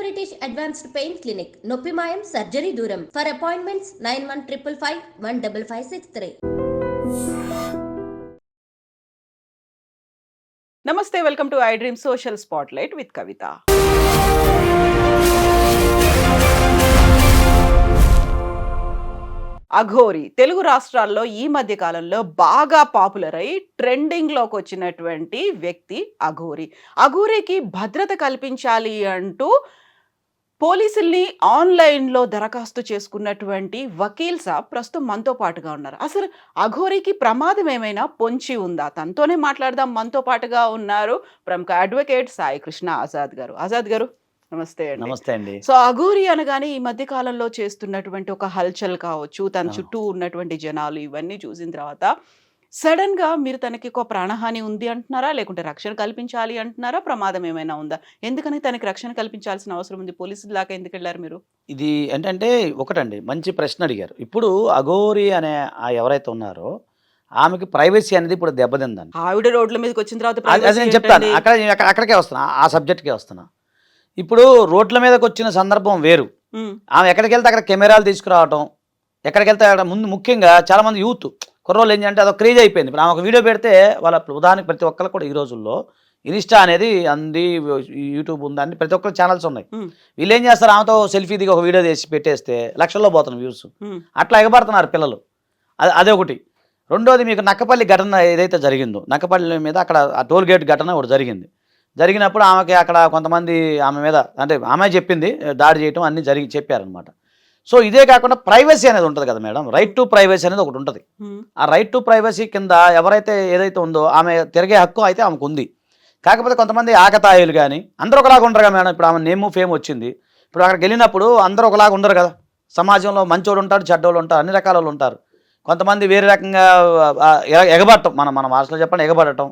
British advanced pain clinic, నొప్పి మాయం, surgery దూరం. For appointments 9155515563. నమస్తే, welcome to iDream social spotlight with Kavitha. Aghori Telugu రాష్ట్రాల్లో ఈ మధ్య కాలంలో బాగా పాపులర్ అయి ట్రెండింగ్లోకి వచ్చినటువంటి వ్యక్తి అఘోరి. అఘోరికి భద్రత కల్పించాలి అంటూ పోలీసుల్ని ఆన్లైన్లో దరఖాస్తు చేసుకున్నటువంటి వకీల్ సాబ్ ప్రస్తుతం మనతో పాటుగా ఉన్నారు. అసలు అఘోరికి ప్రమాదం ఏమైనా పొంచి ఉందా? తనతోనే మాట్లాడదాం. మనతో పాటుగా ఉన్నారు ప్రముఖ అడ్వకేట్ సాయి కృష్ణ ఆజాద్ గారు. ఆజాద్ గారు నమస్తే అండి. నమస్తే అండి. సో అఘోరి అనగానే ఈ మధ్య కాలంలో చేస్తున్నటువంటి ఒక హల్చల్ కావచ్చు, తన చుట్టూ ఉన్నటువంటి జనాలు ఇవన్నీ చూసిన తర్వాత సడన్ గా మీరు తనకి ఒక ప్రాణహాని ఉంది అంటున్నారా, లేకుంటే రక్షణ కల్పించాలి అంటున్నారా? ప్రమాదం ఏమైనా ఉందా? ఎందుకని తనకి రక్షణ కల్పించాల్సిన అవసరం ఉంది? పోలీసుల దాకా ఎందుకు వెళ్ళారు మీరు? ఇది ఏంటంటే ఒకటండి, మంచి ప్రశ్న అడిగారు. ఇప్పుడు అఘోరి అనే ఎవరైతే ఉన్నారో ఆమెకి ప్రైవసీ అనేది ఇప్పుడు దెబ్బతిందండి. ఆవిడ రోడ్ల మీదకి వచ్చిన తర్వాత అది నేను చెప్తాను, అక్కడికే వస్తున్నా, ఆ సబ్జెక్ట్కే వస్తున్నా. ఇప్పుడు రోడ్ల మీదకి వచ్చిన సందర్భం వేరు. ఆమె ఎక్కడికి వెళ్తే అక్కడ కెమెరాలు తీసుకురావటం, ఎక్కడికి వెళ్తే అక్కడ ముందు ముఖ్యంగా చాలామంది యూత్ కుర్రోళ్ళు ఏంటంటే అదొక క్రేజ్ అయిపోయింది. ఇప్పుడు ఆమె ఒక వీడియో పెడితే వాళ్ళ ఉదాహరణకి ప్రతి ఒక్కరికి కూడా ఈ రోజుల్లో ఇన్స్టా అనేది అంది, యూట్యూబ్ ఉంది, అన్ని ప్రతి ఒక్కరు ఛానల్స్ ఉన్నాయి. వీళ్ళు ఏం చేస్తారు, ఆమెతో సెల్ఫీ దిగి ఒక వీడియో చేసి పెట్టేస్తే లక్షల్లో పోతున్నారు వ్యూస్. అట్లా ఎగబడుతున్నారు పిల్లలు. అదే ఒకటి. రెండోది, మీకు నక్కపల్లి ఘటన ఏదైతే జరిగిందో, నక్కపల్లి మీద అక్కడ ఆ టోల్ గేట్ ఘటన ఒకటి జరిగినప్పుడు ఆమెకి అక్కడ కొంతమంది ఆమె మీద, అంటే ఆమె చెప్పింది దాడి చేయటం అన్నీ చెప్పారనమాట. సో ఇదే కాకుండా ప్రైవసీ అనేది ఉంటుంది కదా మేడం, రైట్ టు ప్రైవసీ అనేది ఒకటి ఉంటుంది. ఆ రైట్ టు ప్రైవసీ కింద ఎవరైతే ఏదైతే ఉందో ఆమె తిరిగే హక్కు అయితే ఆమెకు ఉంది. కాకపోతే కొంతమంది ఆకతాయిలు కానీ అందరూ ఒకలాగా ఉండరు కదా మేడం. ఇప్పుడు ఆమె నేమ్ ఫేమ్ వచ్చింది, ఇప్పుడు అక్కడికి వెళ్ళినప్పుడు అందరూ ఒకలాగా ఉండరు కదా. సమాజంలో మంచోళ్ళు ఉంటారు, చెడ్డోళ్ళు ఉంటారు, అన్ని రకాల వాళ్ళు ఉంటారు. కొంతమంది వేరే రకంగా ఎగబడటం, మన భాషలో చెప్పండి ఎగబడటం,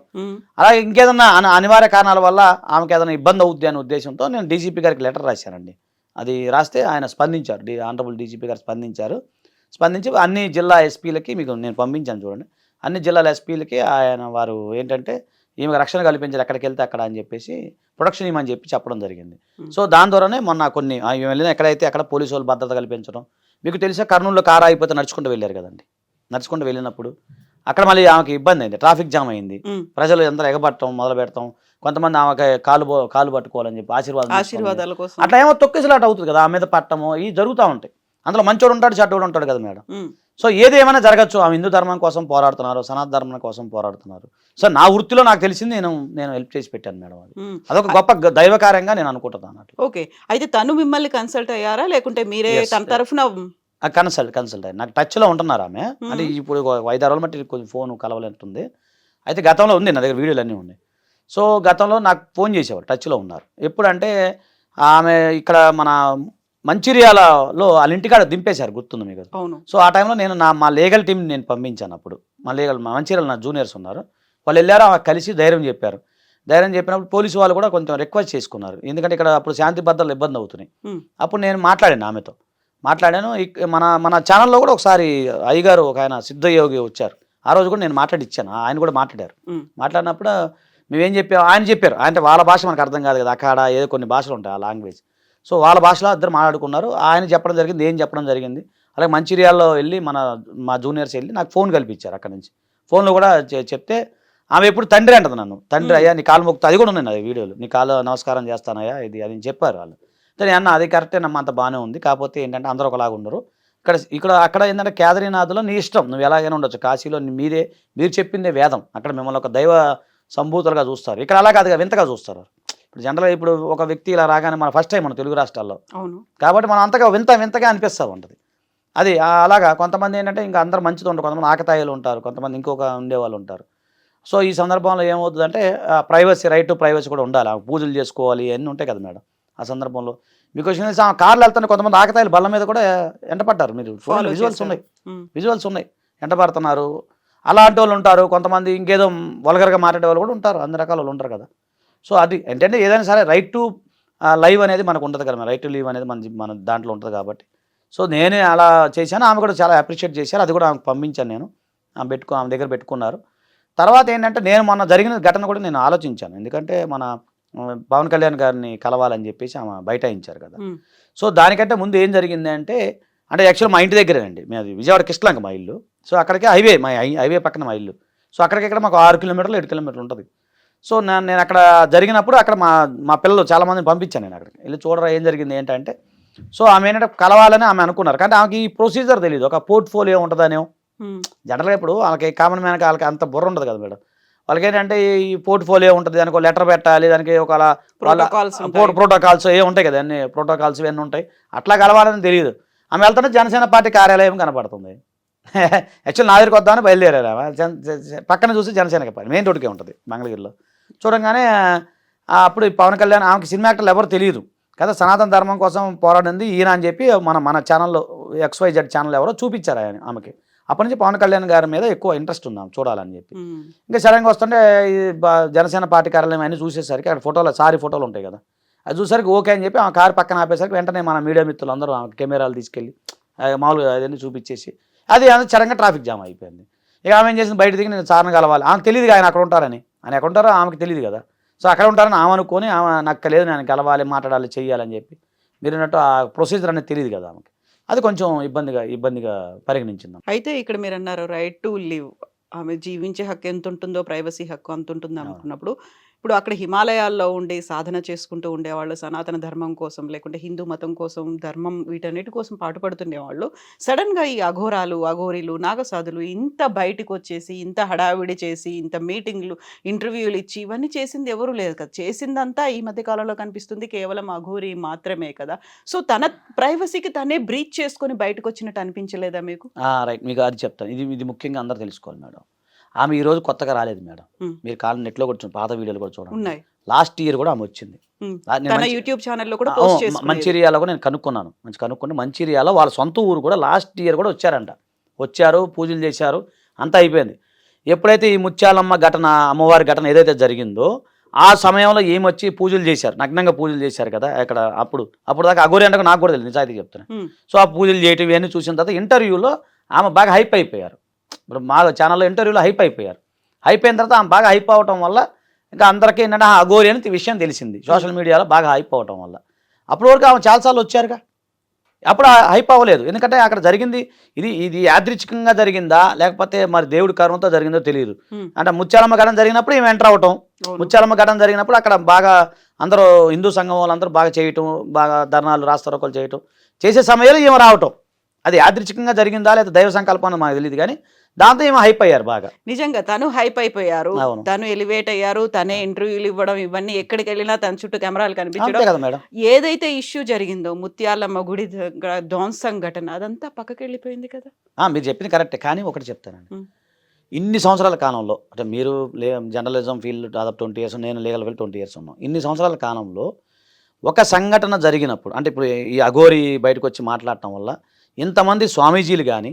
అలాగే ఇంకేదన్నా అనివార్య కారణాల వల్ల ఆమెకి ఏదైనా ఇబ్బంది అవుద్ది అనే ఉద్దేశంతో నేను డీజీపీ గారికి లెటర్ రాశానండి. అది రాస్తే ఆయన స్పందించారు, ఆనరబుల్ డీజీపీ గారు స్పందించి అన్ని జిల్లా ఎస్పీలకి మీకు నేను పంపించాను చూడండి. అన్ని జిల్లాల ఎస్పీలకి వారు ఏంటంటే ఈమెకు రక్షణ కల్పించారు ఎక్కడికి వెళ్తే అక్కడ అని చెప్పేసి ప్రొటెక్షన్ ఇవ్వమని చెప్పడం జరిగింది. సో దాని ద్వారానే మొన్న కొన్ని వెళ్ళిన ఎక్కడైతే అక్కడ పోలీసు వాళ్ళు భద్రత కల్పించడం. మీకు తెలుసా, కర్నూలులో కారు అయిపోతే నడుచుకుంటూ వెళ్ళారు కదండి. నడుచుకుంటూ వెళ్ళినప్పుడు అక్కడ మళ్ళీ ఆమెకి ఇబ్బంది అయింది, ట్రాఫిక్ జామ్ అయింది, ప్రజలు అందరూ ఎగబట్టడం మొదలు పెడతాం, కొంతమంది ఆమెకి కాలు పట్టుకోవాలని చెప్పి ఆశీర్వాదాల కోసం అట్లా ఏమో తొక్కిసలాట అవుతుంది కదా, ఆమె మీద పట్టము ఇవి జరుగుతూ ఉంటాయి. అందులో మంచోడు ఉంటాడు, చెడ్డోడు ఉంటాడు కదా మేడం. సో ఏది ఏమైనా జరగచ్చు. ఆమె హిందూ ధర్మం కోసం పోరాడుతున్నారు, సనాతన ధర్మం కోసం పోరాడుతున్నారు. సో నా వృత్తిలో నాకు తెలిసింది నేను హెల్ప్ చేసి పెట్టాను మేడం. అదొక గొప్ప దైవకార్యంగా నేను అనుకుంటున్నాను. ఓకే, అయితే తను మిమ్మల్ని కన్సల్ట్ అయ్యారా, లేకుంటే మీరే తన తరఫున? కన్సల్ట్ అయ్యారు. నాకు టచ్లో ఉంటున్నారు ఆమె. అంటే ఇప్పుడు 5-6 రోజులు బట్టి కొంచెం ఫోన్ కలవలేంటుంది. అయితే గతంలో ఉంది, నా దగ్గర వీడియోలు అన్నీ ఉన్నాయి. సో గతంలో నాకు ఫోన్ చేసేవారు, టచ్లో ఉన్నారు. ఎప్పుడంటే ఆమె ఇక్కడ మన మంచిర్యాలలో వాళ్ళ ఇంటికాడ దింపేశారు, గుర్తుంది మీకు? సో ఆ టైంలో నేను మా లీగల్ టీం నేను పంపించాను. అప్పుడు మంచిర్యాల నా జూనియర్స్ ఉన్నారు, వాళ్ళు వెళ్ళారు, ఆమె కలిసి ధైర్యం చెప్పినప్పుడు పోలీసు వాళ్ళు కూడా కొంచెం రిక్వెస్ట్ చేసుకున్నారు. ఎందుకంటే ఇక్కడ అప్పుడు శాంతి భద్రతలు ఇబ్బంది అవుతున్నాయి. అప్పుడు నేను మాట్లాడాను. మన ఛానల్లో కూడా ఒకసారి అయ్యగారు ఒక ఆయన సిద్ధయోగి వచ్చారు, ఆ రోజు కూడా నేను మాట్లాడిచ్చాను, ఆయన కూడా మాట్లాడినప్పుడు మేమేం చెప్పాము, ఆయన చెప్పారు. అంటే వాళ్ళ భాష మనకు అర్థం కాదు కదా, అక్కడ ఏదో కొన్ని భాషలు ఉంటాయి ఆ లాంగ్వేజ్. సో వాళ్ళ భాషలో ఇద్దరు మాట్లాడుకున్నారు, ఆయన చెప్పడం జరిగింది, ఏం చెప్పడం జరిగింది. అలాగే మంచిర్యాలలో వెళ్ళి మా జూనియర్స్ వెళ్ళి నాకు ఫోన్ కల్పించారు. అక్కడ నుంచి ఫోన్లో కూడా చెప్తే ఆమె ఎప్పుడు తండ్రి అంటది నన్ను, తండ్రి అయ్యా నీ కాలు మొక్కుతా, అది కూడా ఉన్నాయి అది వీడియోలు, నీ కాలు నమస్కారం చేస్తానయ్యా ఇది అని చెప్పారు వాళ్ళు. సరే అన్న, అది కరెక్టే నమ్మ, అంత బాగానే ఉంది. కాకపోతే ఏంటంటే అందరూ ఒకలాగా ఉండరు. అక్కడ ఏంటంటే కేదారీనాథ్లో నీ ఇష్టం, నువ్వు ఎలాగైనా ఉండొచ్చు. కాశీలో మీరు చెప్పిందే వేదం, అక్కడ మిమ్మల్ని ఒక దైవ సంభూతులుగా చూస్తారు. ఇక్కడ అలా కాదుగా, వింతగా చూస్తారు. ఇప్పుడు జనరల్గా ఇప్పుడు ఒక వ్యక్తి ఇలా రాగానే మన ఫస్ట్ టైం మన తెలుగు రాష్ట్రాల్లో, కాబట్టి మనం అంతగా వింతగా అనిపిస్తూ ఉంటుంది. అది అలాగా కొంతమంది ఏంటంటే ఇంకా అందరూ మంచిగా ఉంటారు, కొంతమంది ఆకతాయిలు ఉంటారు, కొంతమంది ఇంకొక ఉండేవాళ్ళు ఉంటారు. సో ఈ సందర్భంలో ఏమవుతుందంటే ప్రైవసీ, రైట్ టు ప్రైవసీ కూడా ఉండాలి. పూజలు చేసుకోవాలి, అన్నీ ఉంటాయి కదా మేడం. ఆ సందర్భంలో మీకు వచ్చిన కార్లు వెళ్తున్న కొంతమంది ఆకతాయిలు బల్ల మీద కూడా ఎంటపడ్డారు. మీరు విజువల్స్ ఉన్నాయి, ఎంటపడుతున్నారు. అలాంటి వాళ్ళు ఉంటారు. కొంతమంది ఇంకేదో వల్గర్గా మాట్లాడే వాళ్ళు కూడా ఉంటారు, అన్ని రకాల వాళ్ళు ఉంటారు కదా. సో అది ఏంటంటే ఏదైనా సరే రైట్ టు లైవ్ అనేది మనకు ఉంటుంది కదా, రైట్ టు లీవ్ అనేది మన దాంట్లో ఉంటుంది కాబట్టి. సో నేనే అలా చేశాను, ఆమె కూడా చాలా అప్రిషియేట్ చేశారు. అది కూడా ఆమెకు పంపించాను నేను, ఆమె దగ్గర పెట్టుకున్నారు. తర్వాత ఏంటంటే నేను మొన్న జరిగిన ఘటన కూడా నేను ఆలోచించాను. ఎందుకంటే మన పవన్ కళ్యాణ్ గారిని కలవాలని చెప్పేసి ఆమె బైఠాయించారు కదా. ఉమ్, సో దానికంటే ముందు ఏం జరిగింది అంటే యాక్చువల్ మా ఇంటి దగ్గరేనండి, అది విజయవాడ కిష్లంక మా ఇల్లు. సో అక్కడికి హైవే, మా హైవే పక్కన మా ఇల్లు. సో అక్కడికి మాకు 6 కిలోమీటర్లు 7 కిలోమీటర్లు ఉంటుంది. సో నేను అక్కడ జరిగినప్పుడు అక్కడ మా పిల్లలు చాలామందిని పంపించాను నేను అక్కడికి వెళ్ళి చూడరా ఏం జరిగింది ఏంటంటే. సో ఆమె ఏంటంటే కలవాలని ఆమె అనుకున్నారు, కానీ ఆమెకి ఈ ప్రొసీజర్ తెలియదు, ఒక పోర్ట్ఫోలియో ఉంటుందనేమో. ఉమ్, జనరల్గా ఇప్పుడు వాళ్ళకి కామన్ మ్యాన్కి వాళ్ళకి అంత బుర్ర ఉంటుంది కదా మేడం. వాళ్ళకి ఏంటంటే ఈ పోర్ట్ఫోలియో ఉంటుంది, దానికి ఒక లెటర్ పెట్టాలి, దానికి ఒక ప్రోటోకాల్స్ ఏ ఉంటాయి కదా, అన్ని ప్రోటోకాల్స్ ఇవన్నీ ఉంటాయి. అట్లా కలవాలని తెలియదు. ఆమె వెళ్తుంటే జనసేన పార్టీ కార్యాలయం కనపడుతుంది. యాక్చువల్ నా దగ్గరికి వద్దామని బయలుదేరారు. పక్కన చూసి జనసేన పార్టీ మెయిన్ రోడ్కే ఉంటుంది మంగళగిరిలో. చూడంగానే అప్పుడు పవన్ కళ్యాణ్, ఆమెకి సినిమా యాక్టర్లు ఎవరు తెలియదు కదా, సనాతన ధర్మం కోసం పోరాడింది ఈయన అని చెప్పి మన ఛానల్లో XYZ ఛానల్ ఎవరో చూపించారు ఆమెకి. అప్పటి నుంచి పవన్ కళ్యాణ్ గారి మీద ఎక్కువ ఇంట్రెస్ట్ ఉంది ఆమె చూడాలని చెప్పి. ఇంకా సడన్గా వస్తుంటే జనసేన పార్టీ కార్యాలయం అన్నీ చూసేసరికి అక్కడ ఫోటోలు ఉంటాయి కదా, అది చూసరికి ఓకే అని చెప్పి ఆమె కారు పక్కన ఆపేసరికి వెంటనే మన మీడియా మిత్రులు అందరూ ఆమె కెమెరాలు తీసుకెళ్ళి మామూలుగా అదన్నీ చూపించేసి అది సడన్గా ట్రాఫిక్ జామ్ అయిపోయింది. ఇక ఆమె ఏం చేసింది, బయట దిగి నేను సార్ని కలవాలి. ఆమెకు తెలియదు ఆయన అక్కడ ఉంటారని, ఆయన ఎక్కడ ఉంటారో ఆమెకు తెలియదు కదా. సో అక్కడ ఉంటారని ఆమె అనుకొని ఆమె నాకు లేదు, నేను కలవాలి, మాట్లాడాలి, చెయ్యాలని చెప్పి మీరు అన్నట్టు ఆ ప్రొసీజర్ అనేది తెలియదు కదా ఆమెకి. అది కొంచెం ఇబ్బందిగా పరిగణించింది. అయితే ఇక్కడ మీరు అన్నారు రైట్ టు లివ్, ఆమె జీవించే హక్కు ఎంత ఉంటుందో ప్రైవసీ హక్కు అంత ఉంటుంది అనుకున్నప్పుడు, ఇప్పుడు అక్కడ హిమాలయాల్లో ఉండి సాధన చేసుకుంటూ ఉండేవాళ్ళు, సనాతన ధర్మం కోసం లేకుంటే హిందూ మతం కోసం, ధర్మం వీటన్నిటి కోసం పాటుపడుతుండేవాళ్ళు, సడన్గా ఈ అఘోరీలు నాగసాధులు ఇంత బయటకు వచ్చేసి ఇంత హడావిడి చేసి ఇంత మీటింగ్లు ఇంటర్వ్యూలు ఇచ్చి ఇవన్నీ చేసింది ఎవరు లేదు కదా. చేసిందంతా ఈ మధ్య కాలంలో కనిపిస్తుంది కేవలం అఘోరీ మాత్రమే కదా. సో తన ప్రైవసీకి తనే బ్రీచ్ చేసుకొని బయటకు వచ్చినట్టు అనిపించలేదా మీకు? రైట్, మీకు అది చెప్తాను. ఇది ముఖ్యంగా అందరూ తెలుసుకోవాలి మేడం. ఆమె ఈ రోజు కొత్తగా రాలేదు మేడం. మీరు కాలం నెట్లో కూడా పాత వీడియోలు కూడా చూడండి. లాస్ట్ ఇయర్ కూడా ఆమె వచ్చింది. యూట్యూబ్ ఛానల్లో కూడా పోస్ట్ చేసి మంచిర్యాలలో కూడా నేను కనుక్కుంటే మంచిర్యాలలో వాళ్ళ సొంత ఊరు కూడా లాస్ట్ ఇయర్ కూడా వచ్చారు, పూజలు చేశారు, అంతా అయిపోయింది. ఎప్పుడైతే ఈ ముత్యాలమ్మ ఘటన, అమ్మవారి ఘటన ఏదైతే జరిగిందో ఆ సమయంలో ఏమొచ్చి పూజలు చేశారు, నగ్నంగా పూజలు చేశారు కదా అక్కడ. అప్పుడు దాకా అఘోరి అంటే నాకు కూడా తెలియదు, నిజాయితీ చెప్తాను. సో ఆ పూజలు చేయటం ఇవన్నీ చూసిన తర్వాత ఇంటర్వ్యూలో ఆమె బాగా హైప్ అయిపోయారు. ఇప్పుడు మా ఛానల్లో ఇంటర్వ్యూలో హైప్ అయిపోయిన తర్వాత ఆమె బాగా హైప్ అవటం వల్ల ఇంకా అందరికీ ఏంటంటే అఘోరి అని విషయం తెలిసింది సోషల్ మీడియాలో బాగా హైప్ అవటం వల్ల. అప్పటి వరకు ఆమె చాలాసార్లు వచ్చారుగా, అప్పుడు హైప్ అవ్వలేదు. ఎందుకంటే అక్కడ జరిగింది ఇది యాదృచ్ఛికంగా జరిగిందా లేకపోతే మరి దేవుడి కారణంతో జరిగిందో తెలియదు. అంటే ముత్యాలమ్మ ఘటన జరిగినప్పుడు ఈమె ఎంటర్ అవటం, ముత్యాలమ్మ ఘటన జరిగినప్పుడు అక్కడ బాగా అందరూ హిందూ సంఘం వాళ్ళందరూ బాగా చేయటం, బాగా ధర్నాలు రాస్తారోకలు చేయటం, చేసే సమయంలో ఈమె రావటం. అది యాదృచ్ఛికంగా జరిగిందా లేదా దైవ సంకల్పం మాకు తెలియదు, కానీ దాంతో ఏమో హైప్ అయ్యారు బాగా. నిజంగా తను హైప్ అయిపోయారు, తను ఎలివేట్ అయ్యారు, తనే ఇంటర్వ్యూలు ఇవ్వడం, ఇవన్నీ ఎక్కడికి వెళ్ళినా తన చుట్టూ కెమెరాలు కనిపించడం. ఏదైతే ఇష్యూ జరిగిందో ముత్యాలమ్మ గుడి ధ్వంసం ఘటన, అదంతా పక్కకి వెళ్ళిపోయింది కదా. మీరు చెప్పింది కరెక్టే, కానీ ఒకటి చెప్తానండి. ఇన్ని సంవత్సరాల కాలంలో అంటే మీరు జర్నలిజం ఫీల్డ్ దాదాపు 20 years, నేను లీగల్ ఫీల్డ్ 20 years ఉన్నాం. ఇన్ని సంవత్సరాల కాలంలో ఒక సంఘటన జరిగినప్పుడు అంటే ఇప్పుడు ఈ అఘోరి బయటకు వచ్చి మాట్లాడటం వల్ల ఇంతమంది స్వామీజీలు కానీ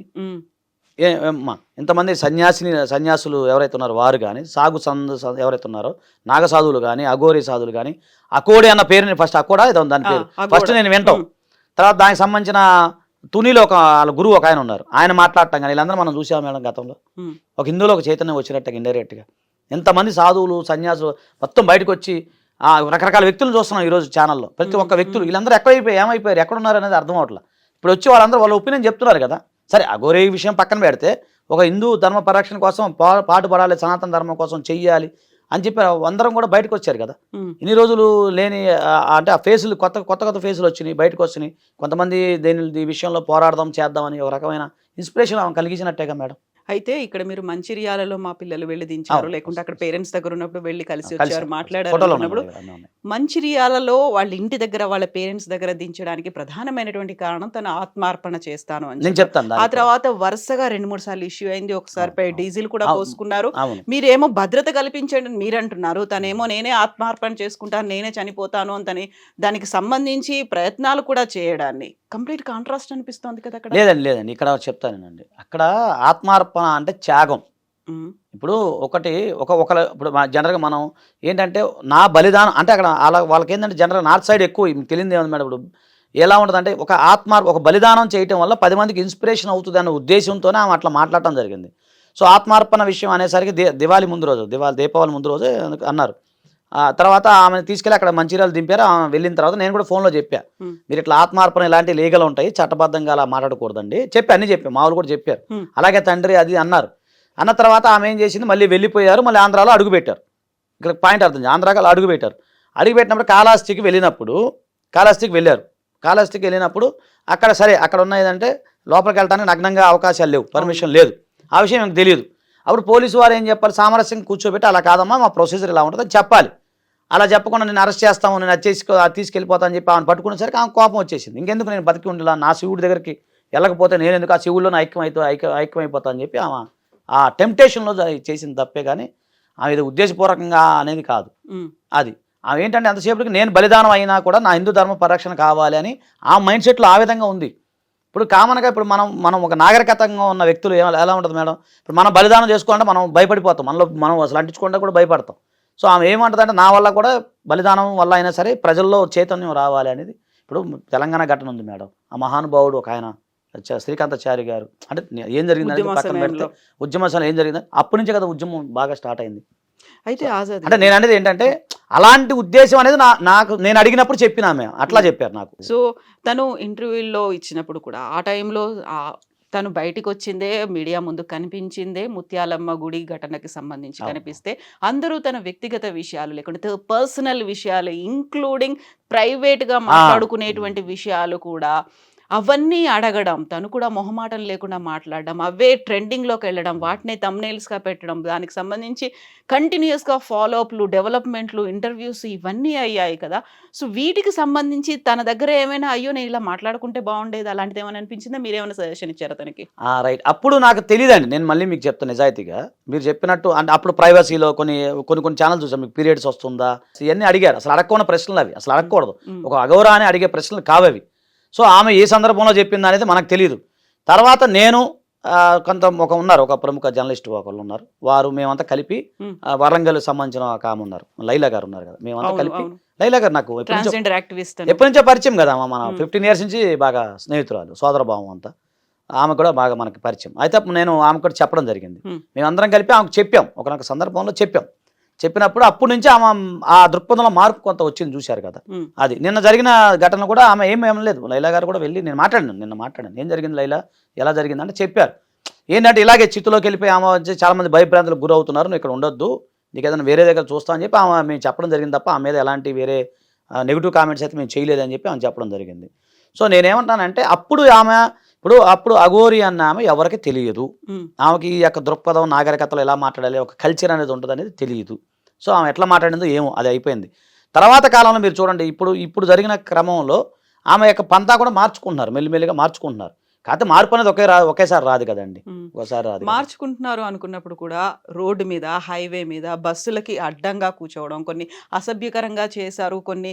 ఇంతమంది సన్యాసులు ఎవరైతే ఉన్నారో వారు కానీ, ఎవరైతే ఉన్నారో నాగసాధువులు కానీ, అఘోరీ సాధువులు కానీ, అకోడి అన్న పేరుని ఫస్ట్ అకోడా ఏదో దాని పేరు ఫస్ట్ నేను వింటాం. తర్వాత దానికి సంబంధించిన తునిలో వాళ్ళ గురువు ఒక ఆయన ఉన్నారు, ఆయన మాట్లాడటం కానీ వీళ్ళందరూ మనం చూసాం మేడం. గతంలో ఒక హిందువులో ఒక చైతన్యం వచ్చినట్టుగా ఇండైరెక్ట్గా ఎంతమంది సాధువులు సన్యాసులు మొత్తం బయటకు వచ్చి రకరకాల వ్యక్తులు చూస్తున్నాం ఈరోజు ఛానల్లో. ప్రతి ఒక్క వ్యక్తులు వీళ్ళందరూ ఏమైపోయారు, ఎక్కడున్నారు అనేది అర్థం అవట్లా. ఇప్పుడు వచ్చి వాళ్ళందరూ వాళ్ళ ఒపీనియన్ చెప్తున్నారు కదా. సరే అఘోరీ విషయం పక్కన పెడితే ఒక హిందూ ధర్మ పరిరక్షణ కోసం పాటుపడాలి, సనాతన ధర్మం కోసం చెయ్యాలి అని చెప్పి అందరం కూడా బయటకు వచ్చారు కదా. ఇన్ని రోజులు లేని అంటే ఆ ఫేసులు కొత్త ఫేసులు వచ్చినాయి, బయటకు వచ్చినాయి. కొంతమంది ఈ విషయంలో పోరాడదాం చేద్దామని ఒక రకమైన ఇన్స్పిరేషన్ ఆమె కలిగించినట్టేగా మేడం. అయితే ఇక్కడ మీరు మంచిర్యాలలో మా పిల్లలు వెళ్ళి దించారు, లేకుంటే అక్కడ పేరెంట్స్ దగ్గర ఉన్నప్పుడు వెళ్ళి కలిసి వచ్చారు, మాట్లాడారు అన్నప్పుడు మంచిర్యాలలో వాళ్ళ ఇంటి దగ్గర వాళ్ళ పేరెంట్స్ దగ్గర దించడానికి ప్రధానమైనటువంటి కారణం తన ఆత్మార్పణ చేస్తాను అని చెప్తాను. ఆ తర్వాత వరుసగా 2-3 సార్లు ఇష్యూ అయింది. ఒకసారి డీజిల్ కూడా పోసుకున్నారు. మీరేమో భద్రత కల్పించండి అని మీరు అంటున్నారు, తనేమో నేనే ఆత్మార్పణ చేసుకుంటాను, నేనే చనిపోతాను అని దానికి సంబంధించి ప్రయత్నాలు కూడా చేయడాన్ని కంప్లీట్ కాంట్రాస్ట్ అనిపిస్తుంది కదా అక్కడ. లేదండి ఇక్కడ చెప్తానండి, అక్కడ ఆత్మార్పణ అంటే త్యాగం. ఇప్పుడు ఇప్పుడు జనరల్గా మనం ఏంటంటే నా బలిదానం అంటే అక్కడ వాళ్ళకి ఏంటంటే జనరల్ నార్త్ సైడ్ ఎక్కువ తెలియదు ఏముంది మేడం. ఇప్పుడు ఎలా ఉంటుందంటే ఒక బలిదానం చేయటం వల్ల 10 మందికి ఇన్స్పిరేషన్ అవుతుంది అనే ఉద్దేశంతోనే ఆమె అట్లా మాట్లాడటం జరిగింది. సో ఆత్మార్పణ విషయం అనేసరికి దీపావళి ముందు రోజు అన్నారు. తర్వాత ఆమెను తీసుకెళ్ళి అక్కడ మంచిర్యాల దింపారు. ఆమె వెళ్ళిన తర్వాత నేను కూడా ఫోన్లో చెప్పా, మీరు ఇట్లా ఆత్మార్పణ ఇలాంటి లీగల్ ఉంటాయి, చట్టబద్ధంగా అలా మాట్లాడకూడదండి అన్ని చెప్పాను. మామూలు కూడా చెప్పారు. అలాగే తండ్రి అది అన్నారు. అన్న తర్వాత ఆమె ఏం చేసింది, మళ్ళీ వెళ్ళిపోయారు. మళ్ళీ ఆంధ్రాలో అడుగుపెట్టారు. ఇక్కడ పాయింట్ అర్థం, ఆంధ్రాలో అడుగుపెట్టారు. అడుగుపెట్టినప్పుడు కాళహస్తికి వెళ్ళారు. కాళహస్తికి వెళ్ళినప్పుడు అక్కడ సరే అక్కడ ఉన్న ఏదంటే లోపలికి వెళ్ళడానికి నగ్నంగా అవకాశాలు లేవు, పర్మిషన్ లేదు. ఆ విషయం నాకు తెలియదు. అప్పుడు పోలీసు వారు ఏం చెప్పాలి, సామరస్యం కూర్చోబెట్టి అలా కాదమ్మా మా ప్రొసీజర్ ఇలా ఉంటుందని చెప్పాలి. అలా చెప్పకుండా నేను అరెస్ట్ చేస్తాము, నేను తీసుకెళ్ళిపోతాను అని చెప్పి ఆమెను పట్టుకునేసరికి ఆమె కోపం వచ్చేసింది. ఇంకెందుకు నేను బతికి ఉండేలా, నా శివుడి దగ్గరికి వెళ్ళకపోతే నేను ఎందుకు ఆ శివుల్లోనే ఐక్యమైపోతా అని చెప్పి ఆమె ఆ టెంప్టేషన్లో చేసింది తప్పే కానీ ఆమె ఇది ఉద్దేశపూర్వకంగా అనేది కాదు. అది ఆమె ఏంటంటే అంతసేపటికి నేను బలిదానం అయినా కూడా నా హిందూ ధర్మ పరిరక్షణ కావాలి అని ఆ మైండ్ సెట్లో ఆ విధంగా ఉంది. ఇప్పుడు కామన్గా ఇప్పుడు మనం ఒక నాగరికతంగా ఉన్న వ్యక్తులు ఎలా ఉంటుంది మేడం, ఇప్పుడు మనం బలిదానం చేసుకోవాలంటే మనం భయపడిపోతాం, మనం అసలు అంటించుకుంటే కూడా భయపడతాం. సో ఆమె ఏమంటుందంటే నా వల్ల కూడా బలిదానం వల్ల అయినా సరే ప్రజల్లో చైతన్యం రావాలి అనేది. ఇప్పుడు తెలంగాణ ఘటన ఉంది మేడం, ఆ మహానుభావుడు ఒక ఆయన శ్రీకాంతాచారి గారు, అంటే ఏం జరిగిందని పక్కన పెడితే ఉద్యమశాల ఏం జరిగిందని అప్పటి నుంచే కదా ఉద్యమం బాగా స్టార్ట్ అయింది. అయితే అంటే నేను అనేది ఏంటంటే అలాంటి ఉద్దేశం అనేది నాకు నేను అడిగినప్పుడు చెప్పిన ఆమె అట్లా చెప్పారు నాకు. సో తను ఇంటర్వ్యూలో ఇచ్చినప్పుడు కూడా ఆ టైంలో తను బయటికి వచ్చిందే మీడియా ముందు కనిపించిందే ముత్యాలమ్మ గుడి ఘటనకి సంబంధించి కనిపిస్తే అందరూ తన వ్యక్తిగత విషయాలు లేకుంటే పర్సనల్ విషయాలు ఇంక్లూడింగ్ ప్రైవేట్గా మాట్లాడుకునేటువంటి విషయాలు కూడా అవన్నీ అడగడం, తను కూడా మొహమాటం లేకుండా మాట్లాడడం, అవే ట్రెండింగ్లోకి వెళ్ళడం, వాటినే థంబ్నెయిల్స్గా పెట్టడం, దానికి సంబంధించి కంటిన్యూస్గా ఫాలోఅప్లు, డెవలప్మెంట్లు, ఇంటర్వ్యూస్ ఇవన్నీ అయ్యాయి కదా. సో వీటికి సంబంధించి తన దగ్గర ఏమైనా అయ్యో నేను ఇలా మాట్లాడుకుంటే బాగుండేది అలాంటిది ఏమైనా అనిపించిందా, మీరేమైనా సజెషన్ ఇచ్చారా తనకి? రైట్, అప్పుడు నాకు తెలియదండి. నేను మళ్ళీ మీకు చెప్తాను నిజాయితీగా, మీరు చెప్పినట్టు అంటే అప్పుడు ప్రైవసీలో కొన్ని ఛానల్ చూసాం, మీకు పీరియడ్స్ వస్తుందా ఇవన్నీ అడిగారు. అసలు అడగకుండా ప్రశ్నలు అవి, అసలు అడగకూడదు, ఒక అగౌరవాన్ని అడిగే ప్రశ్నలు కావవి. సో ఆమె ఏ సందర్భంలో చెప్పింది అనేది మనకు తెలియదు. తర్వాత నేను ఒక ప్రముఖ జర్నలిస్ట్ ఒకళ్ళు ఉన్నారు, వారు మేమంతా కలిపి వరంగల్ సంబంధించిన ఒక ఆమె ఉన్నారు, లైలా గారు ఉన్నారు కదా, మేమంతా కలిపి లైలా గారు నాకు ఎప్పటి నుంచో పరిచయం కదా, మన 15 years నుంచి బాగా స్నేహితురాలు, సోదరభావం అంతా. ఆమె కూడా బాగా మనకి పరిచయం. అయితే నేను ఆమె కూడా చెప్పడం జరిగింది, మేమందరం కలిపి ఆమెకు చెప్పాం, ఒక సందర్భంలో చెప్పినప్పుడు అప్పటి నుంచి ఆమె ఆ దృక్పథంలో మార్పు కొంత వచ్చింది చూశారు కదా. అది నిన్న జరిగిన ఘటన కూడా ఆమె ఏం లేదు, లైలా గారు కూడా వెళ్ళి నిన్న మాట్లాడాను ఏం జరిగింది లైలా, ఎలా జరిగింది అంటే చెప్పారు. ఏంటంటే ఇలాగే చిత్తులోకి వెళ్ళిపోయి ఆమె వచ్చి చాలా మంది భయభ్రాంతులకు గురవుతున్నారు, నువ్వు ఇక్కడ ఉండొద్దు, నీకు ఏదైనా వేరే దగ్గర చూస్తా అని చెప్పి ఆమె మేము చెప్పడం జరిగింది తప్ప ఆమె మీద ఎలాంటి వేరే నెగిటివ్ కామెంట్స్ అయితే మేము చేయలేదని చెప్పి ఆమె చెప్పడం జరిగింది. సో నేనేమంటానంటే అప్పుడు అఘోరి అన్న ఆమె ఎవరికి తెలియదు, ఆమెకి ఈ యొక్క దృక్పథం నాగరికతలో ఎలా మాట్లాడాలి, ఒక కల్చర్ అనేది ఉంటుంది అనేది తెలియదు. సో ఆమె ఎట్లా మాట్లాడిందో ఏమో అది అయిపోయింది. తర్వాత కాలంలో మీరు చూడండి, ఇప్పుడు జరిగిన క్రమంలో ఆమె యొక్క పంతా కూడా మార్చుకుంటున్నారు, మెల్లిమెల్లిగా మార్చుకుంటున్నారు. కాకపోతే మార్పు అనేది ఒకేసారి రాదు కదండి, ఒకసారి రాదు. మార్చుకుంటున్నారు అనుకున్నప్పుడు కూడా రోడ్డు మీద, హైవే మీద బస్సులకి అడ్డంగా కూర్చోవడం, కొన్ని అసభ్యకరంగా చేశారు, కొన్ని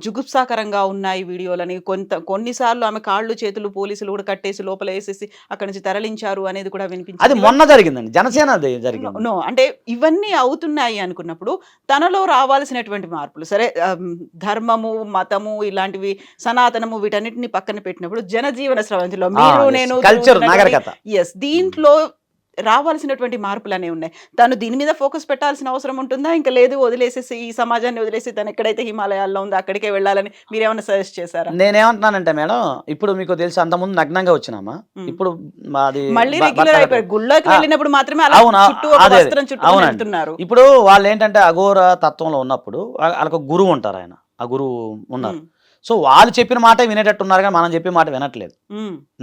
జుగుప్సాకరంగా ఉన్నాయి వీడియోలని, కొన్నిసార్లు ఆమె కాళ్ళు చేతులు పోలీసులు కూడా కట్టేసి లోపల వేసేసి అక్కడి నుంచి తరలించారు అనేది కూడా వినిపించింది. అది మొన్న జరిగిందండి, జనసేన జరిగింది. నో అంటే ఇవన్నీ అవుతున్నాయి అనుకున్నప్పుడు తనలో రావాల్సినటువంటి మార్పులు, సరే ధర్మము, మతము, ఇలాంటివి సనాతనము, వీటన్నిటిని పక్కన పెట్టినప్పుడు జనజీవన స్రవంతిలో కల్చర్, నాగరికత, దీంట్లో రావాల్సినటువంటి మార్పులు అనేవి ఉన్నాయి. తను దీని మీద ఫోకస్ పెట్టాల్సిన అవసరం ఉంటుందా, ఇంకా లేదు వదిలేసేసి ఈ సమాజాన్ని వదిలేసి తను ఎక్కడైతే హిమాలయాల్లో ఉందో అక్కడికే వెళ్ళాలని మీరేమైనా సజెస్ట్ చేశారా? నేనేమంటున్నానంటే మేడం, ఇప్పుడు మీకు తెలుసు అంతకుముందు నగ్నంగా వచ్చినామా, ఇప్పుడు మళ్ళీ రెగ్యులర్ అయిపోయారు, గుళ్ళోకి వెళ్ళినప్పుడు మాత్రమే వెళ్తున్నారు. ఇప్పుడు వాళ్ళు ఏంటంటే అఘోర తత్వంలో ఉన్నప్పుడు వాళ్ళకు గురువు ఉంటారు, ఆయన ఆ గురువు ఉన్నారు. సో వాళ్ళు చెప్పిన మాట వినేటట్టు ఉన్నారు కానీ మనం చెప్పే మాట వినట్లేదు.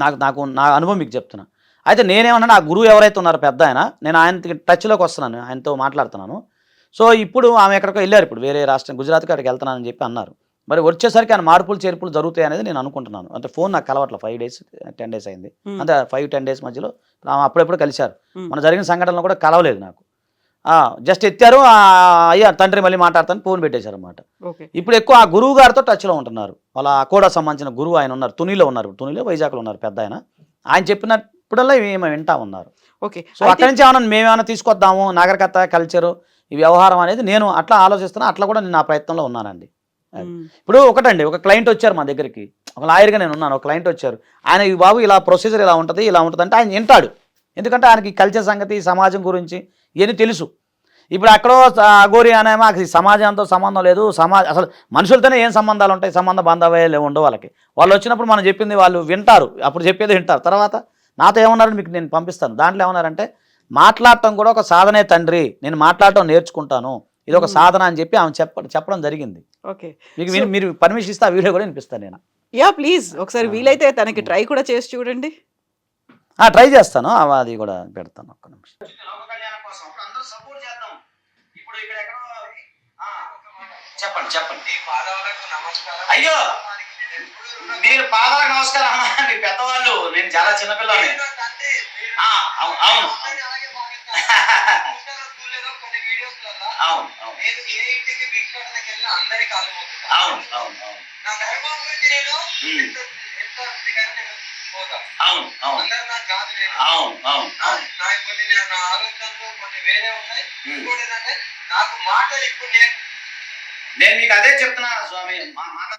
నాకు నా అనుభవం మీకు చెప్తున్నా. అయితే నేనేమన్నా ఆ గురువు ఎవరైతే ఉన్నారో పెద్ద ఆయన, నేను ఆయన టచ్లోకి వస్తున్నాను, ఆయనతో మాట్లాడుతున్నాను. సో ఇప్పుడు ఆమె ఎక్కడికో వెళ్ళారు, ఇప్పుడు వేరే రాష్ట్రం గుజరాత్కి అక్కడికి వెళ్తున్నానని చెప్పి అన్నారు. మరి వచ్చేసరికి ఆయన మార్పులు చేర్పులు జరుగుతాయి అనేది నేను అనుకుంటున్నాను. అంటే ఫోన్ నాకు కలవట్ల 5 days 10 days అయింది, అంటే 5-10 days మధ్యలో ఆమె అప్పుడెప్పుడు కలిశారు. మన జరిగిన సంఘటనలు కూడా కలవలేదు నాకు, జస్ట్ ఎత్తారు, అయ్యా తండ్రి మళ్ళీ మాట్లాడతాను ఫోన్ పెట్టేశారు అన్నమాట. ఇప్పుడు ఎక్కువ ఆ గురువు గారితో టచ్లో ఉంటున్నారు. వాళ్ళ అకోడా సంబంధించిన గురువు ఆయన ఉన్నారు, తునిలో వైజాగ్లో ఉన్నారు పెద్ద ఆయన చెప్పినప్పుడల్లా మేము వింటా ఉన్నారు. ఓకే, సో అక్కడి నుంచి మేమేమైనా తీసుకొద్దాము నాగరికత, కల్చరు, ఈ వ్యవహారం అనేది నేను అట్లా ఆలోచిస్తున్నా, అట్లా కూడా నేను నా ప్రయత్నంలో ఉన్నానండి. ఇప్పుడు ఒక క్లయింట్ వచ్చారు మా దగ్గరికి, ఒక లాయర్గా నేను ఉన్నాను, ఒక క్లయింట్ వచ్చారు, ఆయన ఈ బాబు ఇలా ప్రొసీజర్ ఇలా ఉంటుంది అంటే ఆయన వింటాడు, ఎందుకంటే ఆయనకి కల్చర్ సంగతి, సమాజం గురించి ఇవన్నీ తెలుసు. ఇప్పుడు అక్కడో అఘోరి అనేమో సమాజంతో సంబంధం లేదు, అసలు మనుషులతోనే ఏం సంబంధాలు ఉంటాయి, సంబంధ బాంధవ్యాలు ఉండవు వాళ్ళకి. వాళ్ళు వచ్చినప్పుడు మనం చెప్పింది వాళ్ళు వింటారు, అప్పుడు చెప్పేది వింటారు. తర్వాత నాతో ఏమన్నారని మీకు నేను పంపిస్తాను. దాంట్లో ఏమన్నారంటే మాట్లాడటం కూడా ఒక సాధనే తండ్రి, నేను మాట్లాడటం నేర్చుకుంటాను, ఇది ఒక సాధన అని చెప్పి ఆమె చెప్పడం జరిగింది. ఓకే, మీకు మీరు పర్మిషన్ ఇస్తే ఆ వీడియో కూడా వినిపిస్తాను నేను. యా ప్లీజ్, ఒకసారి వీలైతే తనకి ట్రై కూడా చేసి చూడండి. ట్రై చేస్తాను, అది కూడా పెడతాను. ఒక్క నిమిషం. చెప్పండి చెప్పండి. అయ్యో మీరు పాదాలకు నమస్కారం అమ్మా, మీ పెద్దవాళ్ళు, నేను చాలా చిన్నపిల్లని. అవును అవును అవును అవును అవును అవును అవును అవును అవును నేను మీకు అదే చెప్తున్నాను స్వామి,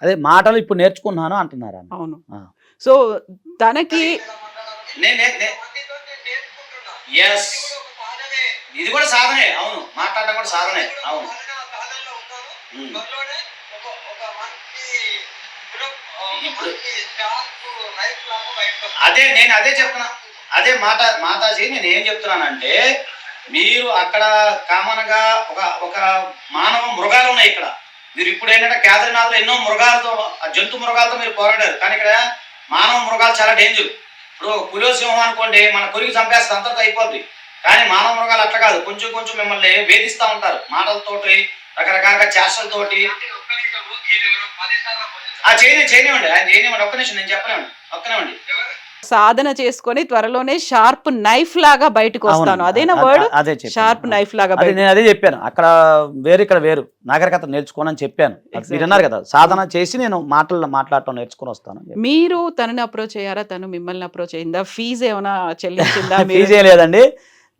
అదే మాటలు ఇప్పుడు నేర్చుకున్నాను అంటున్నారా? అవును. సో తనకి ఇది కూడా సాధనే. అవును, మాట్లాడటం కూడా సాధనే. అవును నేను అదే చెప్తున్నా. అదే మాతాజీ నేను ఏం చెప్తున్నానంటే, మీరు అక్కడ కామన్ గా ఒక మానవ మృగాలు ఉన్నాయి ఇక్కడ. మీరు ఇప్పుడు ఏంటంటే కేదార్నాథ్లో ఎన్నో మృగాలతో, జంతు మృగాలతో మీరు పోరాడారు, కానీ ఇక్కడ మానవ మృగాలు చాలా డేంజర్. ఇప్పుడు పులి సింహం అనుకోండి, మన కొరికి చంపేస్తే అంతతో అయిపోద్ది. కానీ మానవ మృగాలు అట్లా కాదు, కొంచెం కొంచెం మిమ్మల్ని వేధిస్తూ ఉంటారు మాటలతోటి, రకరకాలుగా చేష్టలతోటి. చేయనివ్వండి, ఆయన చేయనివ్వండి. ఒక్క నిమిషం నేను చెప్పనివ్వండి, ఒక్కనివ్వండి. సాధన చేసుకొని త్వరలోనే షార్ప్ నైఫ్ లాగా బయటకు వస్తాను, అదేనా వర్డ్? అదే షార్ప్ నైఫ్ లాగా. నేను అదే చెప్పాను, అక్కడ వేరు ఇక్కడ వేరు, నాగరికత నేర్చుకోనని చెప్పాను. మీరు అన్నారు కదా, సాధన చేసి నేను మాట్లాడటం నేర్చుకుని వస్తాను. మీరు తనని అప్రోచ్ అయ్యారా, తను మిమ్మల్ని అప్రోచ్ అయిందా? ఫీజు ఏమైనా చెల్లించిందా? ఫీజు ఏం లేదండి.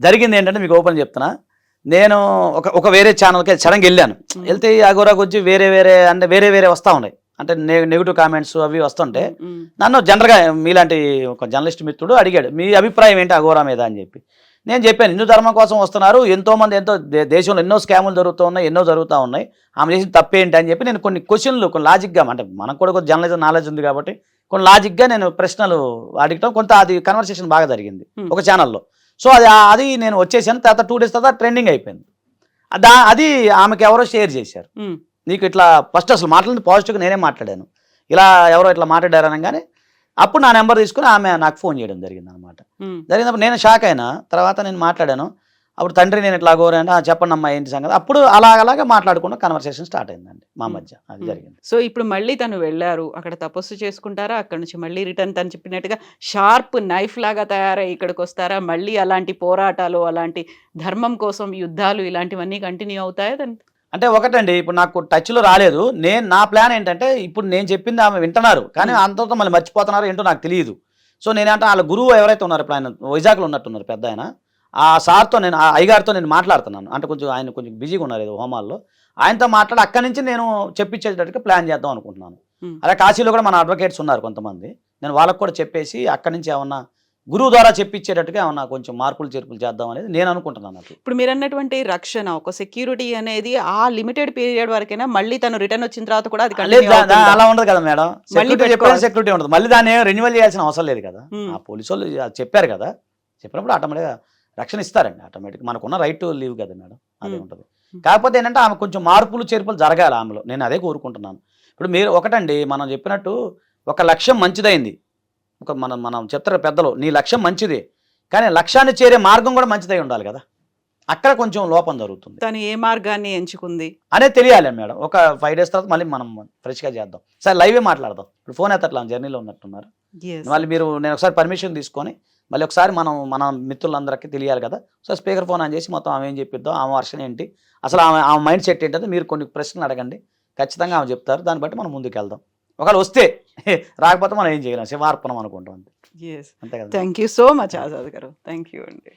జరిగింది ఏంటంటే మీకు ఓపెన్ చెప్తున్నా. నేను ఒక వేరే ఛానల్కి సడన్గా వెళ్ళాను. వెళ్తే అగోరా గురించి వేరే వేరే వస్తూ ఉన్నాయి, అంటే నెగిటివ్ కామెంట్స్ అవి వస్తుంటే నన్ను జనరల్గా మీలాంటి ఒక జర్నలిస్ట్ మిత్రుడు అడిగాడు, మీ అభిప్రాయం ఏంటి అఘోరా మీద అని చెప్పి. నేను చెప్పాను, హిందూ ధర్మం కోసం వస్తున్నారు, ఎంతోమంది దేశంలో ఎన్నో స్కాములు జరుగుతూ ఉన్నాయి, ఆమె చేసిన తప్పేంటి అని చెప్పి నేను కొన్ని క్వశ్చన్లు, కొన్ని లాజిక్గా, అంటే మనకు కూడా కొంచెం జర్నలిజం నాలెడ్జ్ ఉంది కాబట్టి కొన్ని లాజిక్గా నేను ప్రశ్నలు అడగటం, కొంత అది కన్వర్సేషన్ బాగా జరిగింది ఒక ఛానల్లో. సో అది నేను వచ్చేసాను. తర్వాత 2 days తర్వాత ట్రెండింగ్ అయిపోయింది. అది ఆమెకి ఎవరో షేర్ చేశారు, నీకు ఇట్లా ఫస్ట్ అసలు మాట్లాడింది పాజిటివ్గా నేనే మాట్లాడాను, ఇలా ఎవరో ఇట్లా మాట్లాడారు అనగానే అప్పుడు నా నెంబర్ తీసుకుని ఆమె నాకు ఫోన్ చేయడం జరిగింది అనమాట. జరిగినప్పుడు నేను షాక్ అయినా. తర్వాత నేను మాట్లాడాను, అప్పుడు తండ్రి నేను ఇట్లా అఘోరా చెప్పండి అమ్మా ఏంటి సంగతి. అప్పుడు అలాగే మాట్లాడుకున్న కన్వర్సేషన్ స్టార్ట్ అయిందండి మా మధ్య, అది జరిగింది. సో ఇప్పుడు మళ్ళీ తను వెళ్ళారు, అక్కడ తపస్సు చేసుకుంటారా, అక్కడ నుంచి మళ్ళీ రిటర్న్ తను చెప్పినట్టుగా షార్ప్ నైఫ్ లాగా తయారై ఇక్కడికి వస్తారా, మళ్ళీ అలాంటి పోరాటాలు, అలాంటి ధర్మం కోసం యుద్ధాలు ఇలాంటివన్నీ కంటిన్యూ అవుతాయా? అంటే ఒకటండి, ఇప్పుడు నాకు టచ్లో రాలేదు. నా ప్లాన్ ఏంటంటే, ఇప్పుడు నేను చెప్పింది ఆమె వింటున్నారు, కానీ అంతతో మళ్ళీ మర్చిపోతున్నారు ఏంటో నాకు తెలియదు. సో నేనంటే వాళ్ళ గురువు ఎవరైతే ఉన్నారో, ఇప్పుడు ఆయన వైజాగ్లో ఉన్నట్టున్నారు పెద్ద ఆయన, ఆ సార్తో నేను, ఆ అయ్యగారితో నేను మాట్లాడుతున్నాను. అంటే ఆయన కొంచెం బిజీగా ఉన్నారు ఏదో హోమాల్లో, ఆయనతో మాట్లాడి అక్కడి నుంచి నేను చెప్పించేటట్టుగా ప్లాన్ చేద్దాం అనుకుంటున్నాను. అలా కాశీలో కూడా మన అడ్వకేట్స్ ఉన్నారు కొంతమంది, నేను వాళ్ళకు కూడా చెప్పేసి అక్కడి నుంచి ఏమన్నా గురువు ద్వారా చెప్పించేటట్టుగా ఏమన్నా కొంచెం మార్పులు చేర్పులు చేద్దాం అనేది నేను అనుకుంటున్నాను. ఇప్పుడు మీరు అన్నటువంటి రక్షణ, ఒక సెక్యూరిటీ అనేది ఆ లిమిటెడ్ పీరియడ్ వరకైనా, మళ్ళీ తను రిటర్న్ వచ్చిన తర్వాత కూడా అది అలా ఉండదు కదా మేడం. సెక్యూరిటీ ఉండదు, మళ్ళీ దాన్ని రెన్యువల్ చేయాల్సిన అవసరం లేదు కదా. ఆ పోలీసు వాళ్ళు చెప్పారు కదా, చెప్పినప్పుడు ఆటోమేటిక్గా రక్షణ ఇస్తారండి. ఆటోమేటిక్ మనకున్న రైట్ టు లీవ్ కదా మేడం, అదే ఉంటుంది. కాకపోతే ఏంటంటే ఆమె కొంచెం మార్పులు చేర్పులు జరగాలి ఆమెలో, నేను అదే కోరుకుంటున్నాను. ఇప్పుడు మీరు ఒకటండి, మనం చెప్పినట్టు ఒక లక్ష్యం మంచిదైంది, మనం చెప్తారు పెద్దలు, నీ లక్ష్యం మంచిదే, కానీ లక్ష్యాన్ని చేరే మార్గం కూడా మంచిదై ఉండాలి కదా, అక్కడ కొంచెం లోపం జరుగుతుంది. తను ఏ మార్గాన్ని ఎంచుకుంది అనేది తెలియాలి మేడం. ఒక 5 days తర్వాత మళ్ళీ మనం ఫ్రెష్గా చేద్దాం. సరే లైవే మాట్లాడదాం. ఇప్పుడు ఫోన్ ఎత్తట్లా, జర్నీలో ఉన్నట్టున్నారు. మళ్ళీ నేను ఒకసారి పర్మిషన్ తీసుకొని మళ్ళీ ఒకసారి మన మిత్రులందరికీ తెలియాలి కదా. సో స్పీకర్ ఫోన్ ఆన్ చేసి మొత్తం ఆమె ఏం చెప్పిద్దాం, ఆమె వర్షన్ ఏంటి, అసలు ఆమె మైండ్ సెట్ ఏంటంటే మీరు కొన్ని ప్రశ్నలు అడగండి, ఖచ్చితంగా ఆమె చెప్తారు. దాన్ని బట్టి మనం ముందుకు వెళ్దాం. ఒకవేళ వస్తే, రాకపోతే మనం ఏం చేయలేం, శివార్పణం అనుకుంటాం అంతే. అంతే కదా. Thank you so much Azad గారు, థ్యాంక్ యూ అండి.